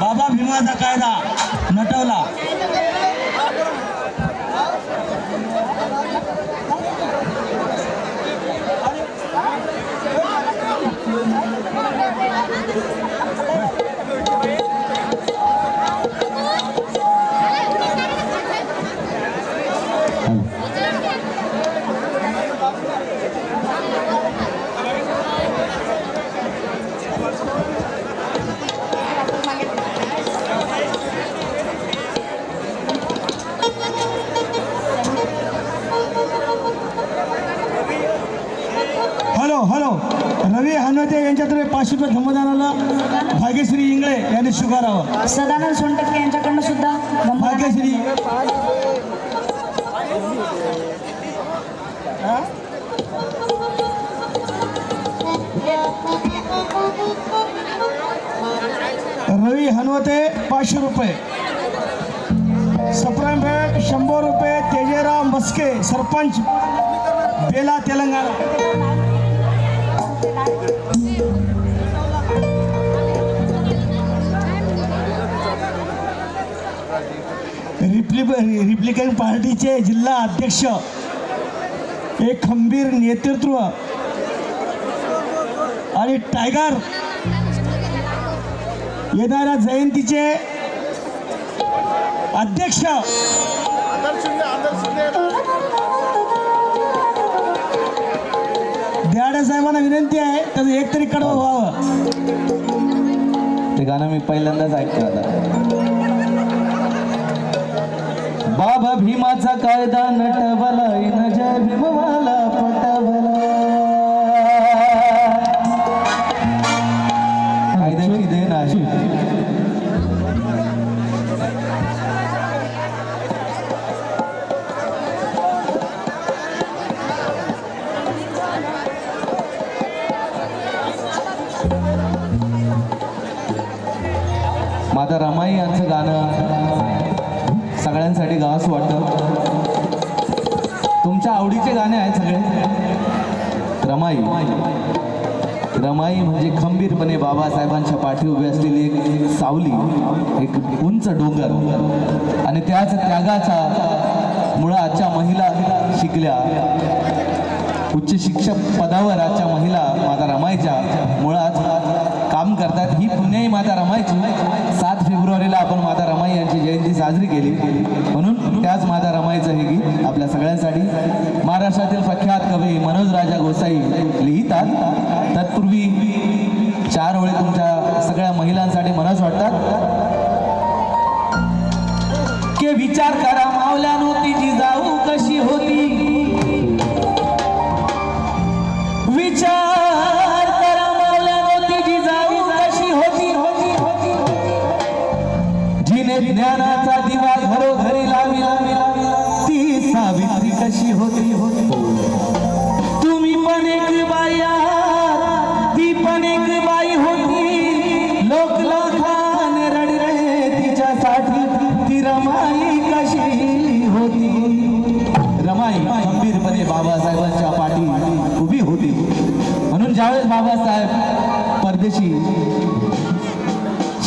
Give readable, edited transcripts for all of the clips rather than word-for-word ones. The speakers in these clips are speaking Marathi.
बाबा भीमाचा कायदा नटवला. हॅलो रवी हनवते यांच्यातर्फे 500 रुपये धम्मदानाला भाग्यश्री इंगळे यांनी स्वीकारावं. सदानंद सोनटक्के यांच्याकडनं सुद्धा भाग्यश्री रवी हनवते 500 रुपये. सप्राम भेट 100 रुपये. तेजेराव मस्के सरपंच बेला तेलंगणा. रिपब्लिकन पार्टीचे जिल्हा अध्यक्ष एक खंबीर नेतृत्व आणि टायगर येणाऱ्या जयंतीचे अध्यक्ष द्याडे साहेबांना विनंती आहे त्याचं एक तरी कडवं व्हावं. ते गाणं मी पहिल्यांदाच ऐकतो आता. बाबा भीमाचा कायदा नटवला इन जय भीमवाला पटवला. कायद्याची देण आहे. माता रमाई यांचं गाणं सगळ्यांसाठी गावंसं वाटतं. तुमच्या आवडीचे गाणे आहेत सगळे. रमाई रमाई म्हणजे खंबीरपणे बाबासाहेबांच्या पाठी उभी असलेली एक सावली, एक उंच डोंगर आणि त्याच त्यागाचा मुळं आजच्या महिला शिकल्या. उच्च शिक्षक पदावर आजच्या महिला माता रमाईच्या मुळात काम करतात. ही पुण्याही माता रमाईची. 7 फेब्रुवारीला आपण माता रमाई यांची जयंती साजरी केली म्हणून त्याच माता रमाईचं हे गीत आपल्या सगळ्यांसाठी. महाराष्ट्रातील प्रख्यात कवी मनोज राजा गोसाई लिहितात. तत्पूर्वी 4 ओळी तुमच्या सगळ्या महिलांसाठी मनोज वाटतात. के विचार करा मावल्यानो तिची जाऊ कशी होती. विचार करा मावल्यानो तिची जाऊ कशी होती. जिने ज्ञानाचा दिवा घरोघरी लाविला ती सावित्री कशी होती. तुम्ही पण एक बाई आहात, ती पण एक बाई होती. लोक लाखाने रडले तिच्यासाठी, ती रमाई कशी होती. रमाई खंबीरपणे बाबासाहेबांच्या पाठी उभी होती. म्हणून ज्यावेळेस बाबासाहेब परदेशी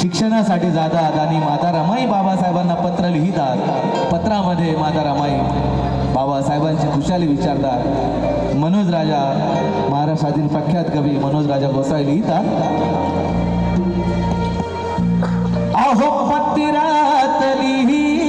शिक्षणासाठी जातात आणि माता रमाई बाबासाहेबांना पत्र लिहितात, पत्रामध्ये माता रमाई बाबासाहेबांची खुशाली विचारतात. मनोज राजा, महाराष्ट्रातील प्रख्यात कवी मनोज राजा गोसाई लिहितात. अहो पत्रात लिहिते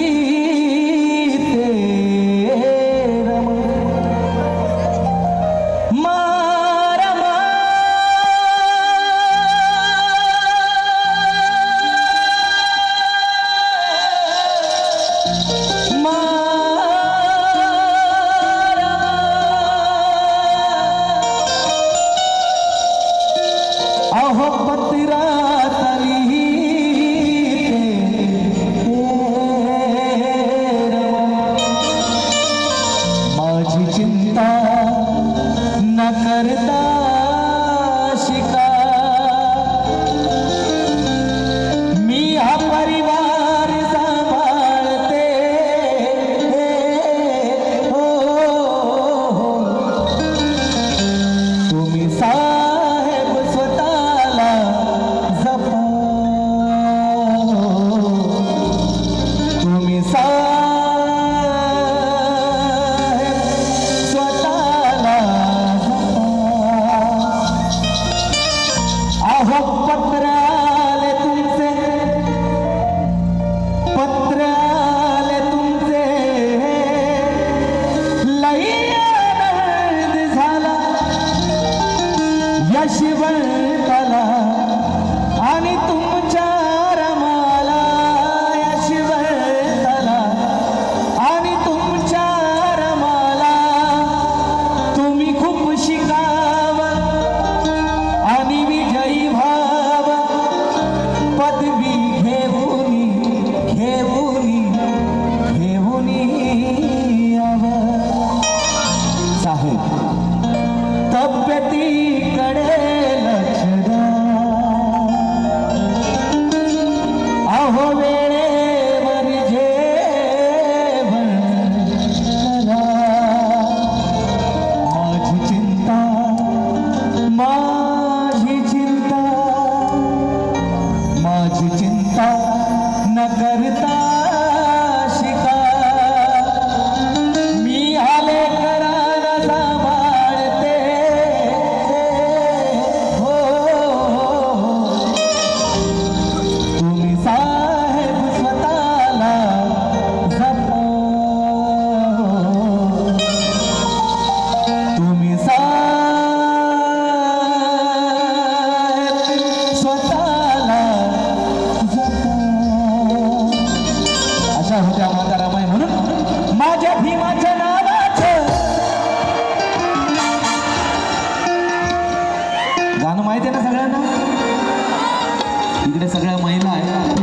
आपल्या सगळ्या महिला आहेत,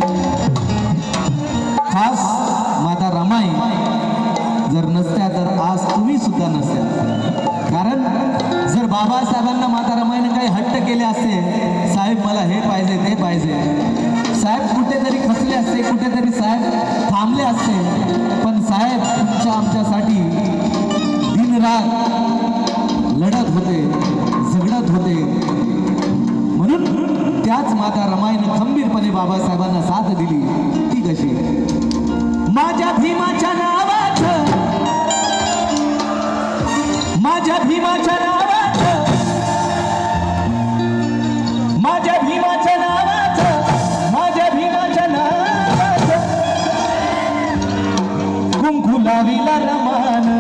खास माता रमाई जर नसत्या तर आज तुम्ही सुद्धा नसत्या. कारण जर बाबासाहेबांना माता रमाईने काही हट्ट केले असते, साहेब मला हे पाहिजे ते पाहिजे, साहेब कुठेतरी खचले असते, कुठेतरी साहेब थांबले असते. पण साहेब तुमच्या आमच्यासाठी दिनरात लढत होते, झगडत होते. म्हणून त्याच माता रमाईने खंबीरपणे बाबासाहेबांना साथ दिली. ती कशी? माझ्या भीमाच्या नावात, माझ्या भीमाच्या नावात, माझ्या भीमाच्या नावात, माझ्या भीमाच्या नावात कुंकू लाविला रमान.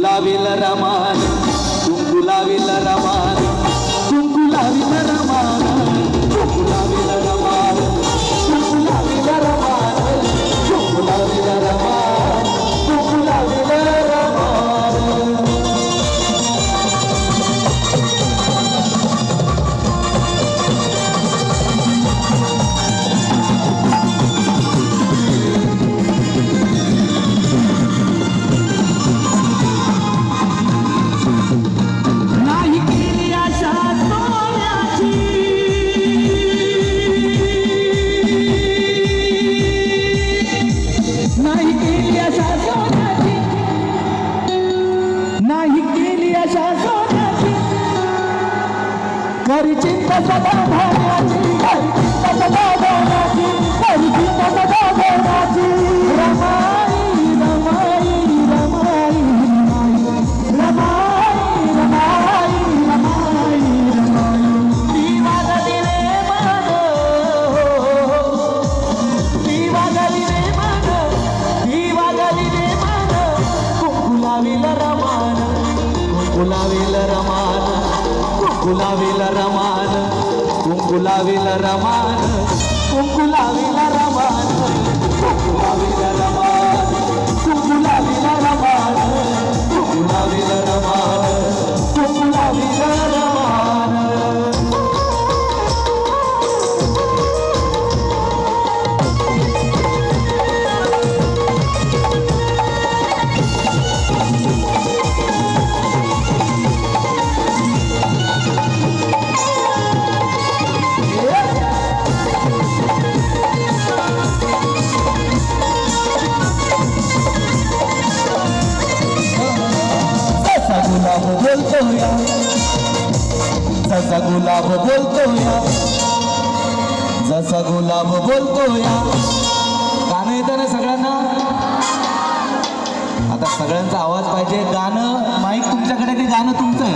लाविल रमान, कुंकू लाविल रमान, कुंकू लाविल रमान, कुंकू लाविल रमान, कुंकू लाविल रमान, कुंकू लाविल रमान, कुंकू लाविल रमान. करी चिंता सदा भावनाची, करी चिंता सदा भावनाची, करी चिंता सदा भावनाची. रमाई रमाई रमाई रमाई रमाई रमाई रमाई. ती वाजली रे मन, ती वाजली रे मन, ती वाजली रे मन. कुंकू लाविल रमान, कुंकू लाविल रमान, कुंकू लाविल रमान, कुंकू लाविल रमान, कुंकू लाविल रमान, कुंकू लाविल रमान, कुंकू लाविल रमान, कुंकू लाविल रमान, कुंकू लाविल रमान. गुलाब बोलतो या, जसा गुलाब बोलतो या, जसा गुलाब बोलतो या. गाणं येतं ना सगळ्यांना? आता सगळ्यांचा आवाज पाहिजे. गाणं माईक तुमच्याकडे की गाणं तुमचं आहे?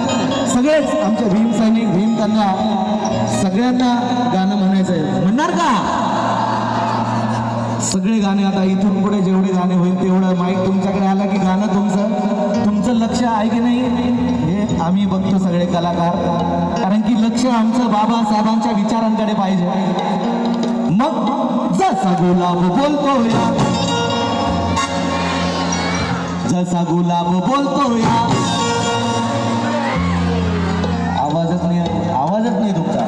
सगळेच आमचे भीम सैनिक, भीम कन्या, सगळ्यांना गाणं म्हणायचं आहे. म्हणणार का? सगळे गाणे आता इथून पुढे जेवढे गाणे होईल तेवढं माईक तुमच्याकडे आला की गाणं तुमचं लक्ष आहे की नाही हे आम्ही बघतो सगळे कलाकार. कारण की लक्ष आमचं बाबासाहेबांच्या विचारांकडे पाहिजे. मग जसा गुलाब बोलतो या, जसा गुलाब बोलतो या. आवाजच नाही तुमचा.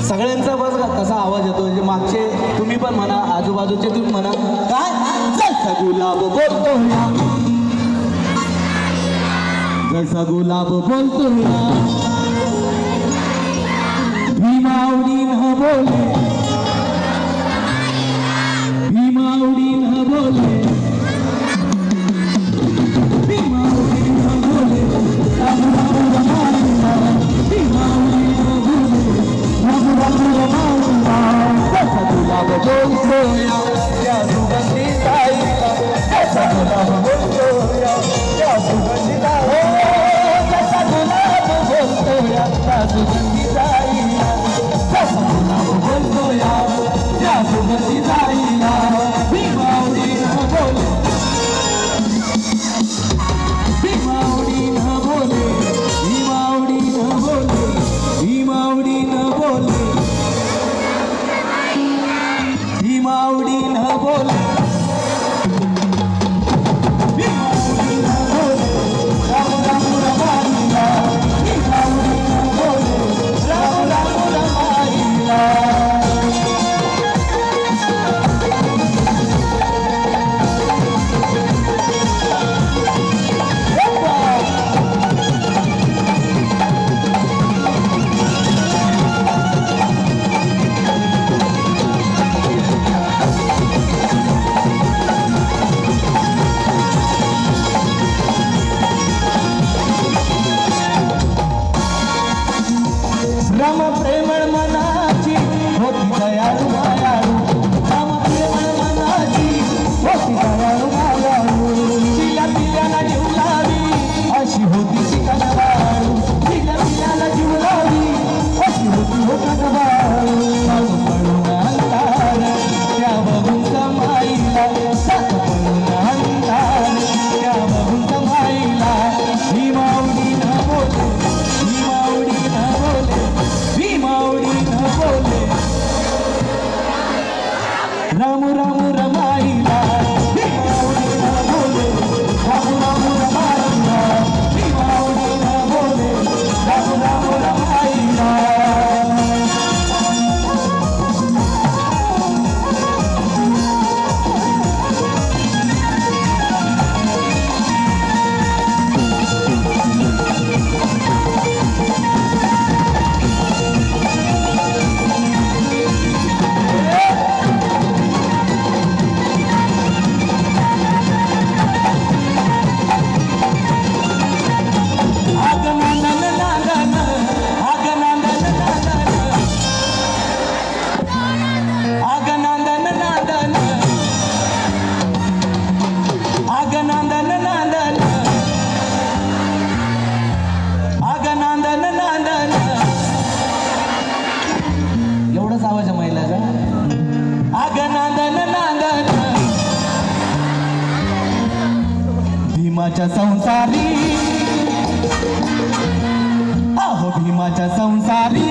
सगळ्यांचा बस कसा आवाज येतो. जे मागचे तुम्ही पण म्हणा, आजूबाजूचे तुम्ही म्हणा. काय? जसा गुलाब बोलतो या, जसा गुलाब बोलतोय भीमावडी न बोले भीमावडी न बोले भीमावडी न बोले राम राम रमाईला भीमावडी न बोले राम राम रमाईला जसा गुलाब बोलतोय त्या सुगंधी ताईला जसा गुलाब बोलतोय त्या सुगंधी ताईला जसा गुलाब बोलतोय त्या सुगंधी ताईला जसा गुलाब बोलतोय त्या सुगंधी ताईला भीमावडी न बोले भीमावडी न बोले भीमावडी न बोले भीमावडी न बोले भीमावडी न बोले भीमावडी न बोले राम राम रमाईला भीमावडी न बोले राम राम रमाईला राम प्रेमळ मनाची होती दयाळू मायाळू राम प्रेमळ मनाची होती दयाळू मायाळू तिला पिल्याला जीव लावी अशी होती ती कनवाळू तिला पिल्याला जीव लावी अशी होती हो कनवाळू सात पडून अंधार त्या बघून समाईला सात पडून अंधार त्या बघून समाईला भीमावडी न बोले भीमावडी न बोले भीमावडी न बोले राम राम रमाईला भीमावडी न बोले राम राम रमाईला भीमावडी न बोले राम राम रमाईला एवढाच आवाज आहे महिलाचा आगनांदन नांदन भीमाच्या संसारी अहो भीमाच्या संसारी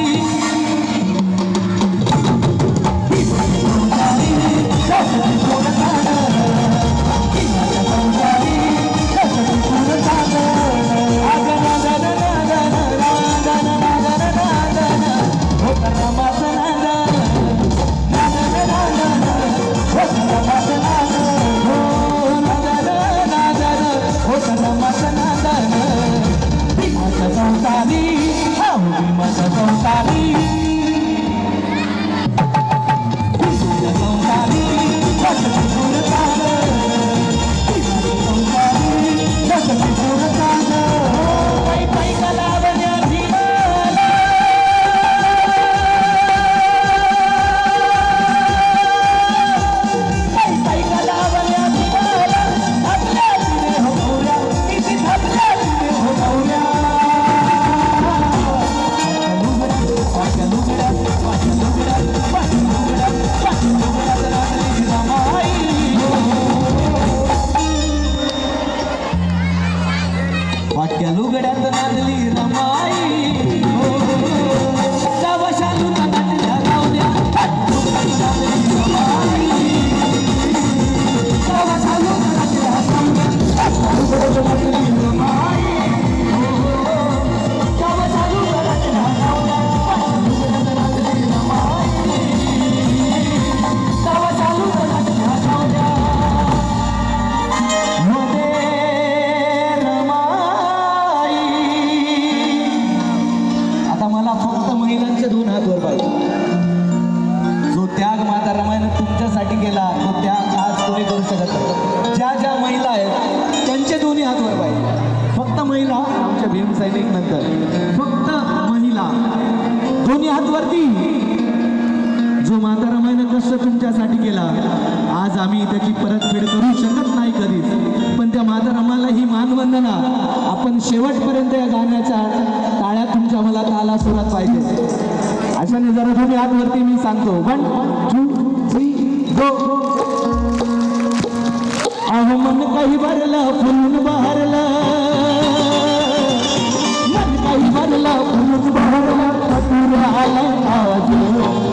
वाटक्या लुगड्यात नांदली रमाई शालू नांदल्या गावल्या नांदली रमाई शालू नांदल्या गावल्या नांदली रमाई शालू नांदल्या गावल्या नांदली रमाई शालू नांदल्या गावल्या मध्ये रमाई सैनिक नंतर फक्त महिला दोन्ही हात वरती. जो माता रमाईनं कष्ट तुमच्यासाठी केला आज आम्ही त्याची परतफेड करू शकत नाही कधीच, पण त्या माता रमाला ही मानवंदना आपण शेवटपर्यंत या गाण्याच्या टाळ्या तुमच्या मला ताला सुरात पाहिजे. अशाने जरा दोन्ही हात वरती मी सांगतो 1 2 3 गो. अहो मन काही भरलं फुलून बहरलं, मन काही भरलं फुलून बहरलं, फतूर आलं आज.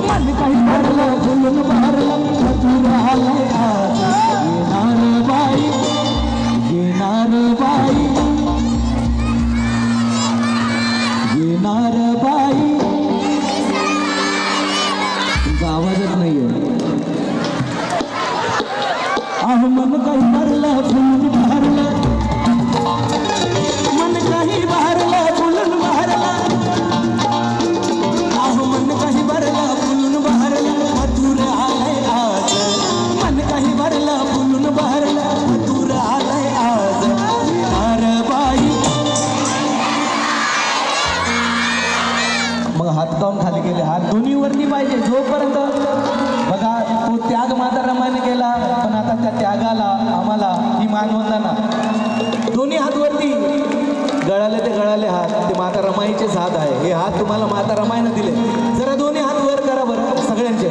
मन काही भरलं फुलून बहरलं, फतूर आलं आज. येणार बाई, येणार बाई, येणार बाई. तुमचा आवाजच नाहीये. अहो मन काही भरलं फुलून भरलं, मन काही भरलं फुलून भरलं. अहो मन काही भरलं फुलून भरलं, मधुर आलंय आज. मन काही भरलं फुलून भरलं, मधुर आलंय आज. येणार बाई. मग हात काऊन खाली गेले? हात दोन्ही वरती पाहिजे. जोपर्यंत बघा तो त्याग माता रमाने केला, पण आता त्या त्यागाला आम्हाला ही मानवंदना. दोन्ही हात वरती. गळाले ते गळाले हात ते माता रमाईचेच हात आहे. हे हात तुम्हाला माता रमाईनं दिले. जरा दोन्ही हात वर करा बरं सगळ्यांचे.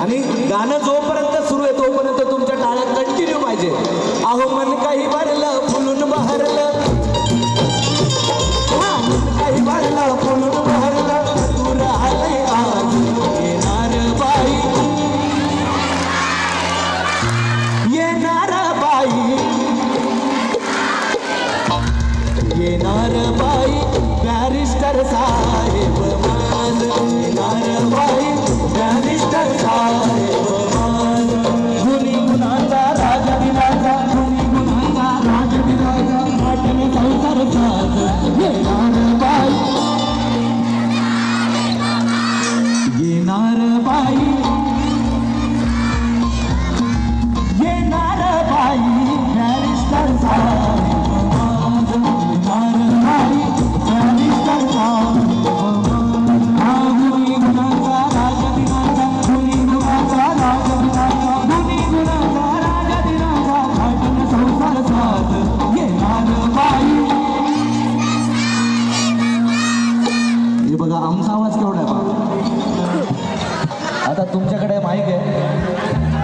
आणि गाणं जोपर्यंत सुरू आहे तोपर्यंत तुमच्या टाळ्या कंटिन्यू पाहिजे. अहो मन काही भरलं फुलून बहरलं, मन काही भरलं फुलून बहरलं, दूर आलंय आज. येणार बाई, येणार बाई, येणार बाई, बॅरिस्टर साहेब मान. येणार बाई, बॅरिस्टर साहेब मान. गुणी गुणांचा राजविराजा, गुणी गुणांचा राजविराजा, वाटणे संसार साज. येणार बाई, येणार बाई, येणार बाई, बॅरिस्टर साहेब मान. येणार बाई, बॅरिस्टर साहेब मान. गुणी गुणांचा राजविराजा, गुणी गुणांचा राजविराजा, गुणी गुणांचा राजविराजा, वाटणे संसार साज. येणार बाई. हे बघा आमचा आवाज केवढा आहे बघा. आता तुमच्याकडे माईक आहे,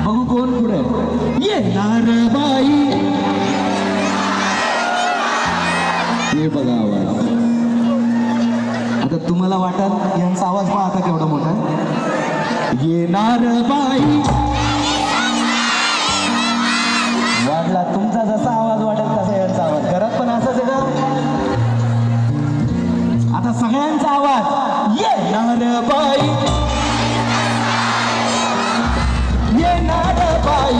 बघू कोण पुढे. येणार बाई. हे बघा आवाज. आता तुम्हाला वाटत यांचा आवाज पहा आता केवढा मोठा आहे. येणार बाई. वाढला तुमचा जसा आवाज वाटेल तसा यांचा आवाज. घरात पण असंच आहे का? आता सगळ्यांचा आवाज. येणार बाई, येणार बाई,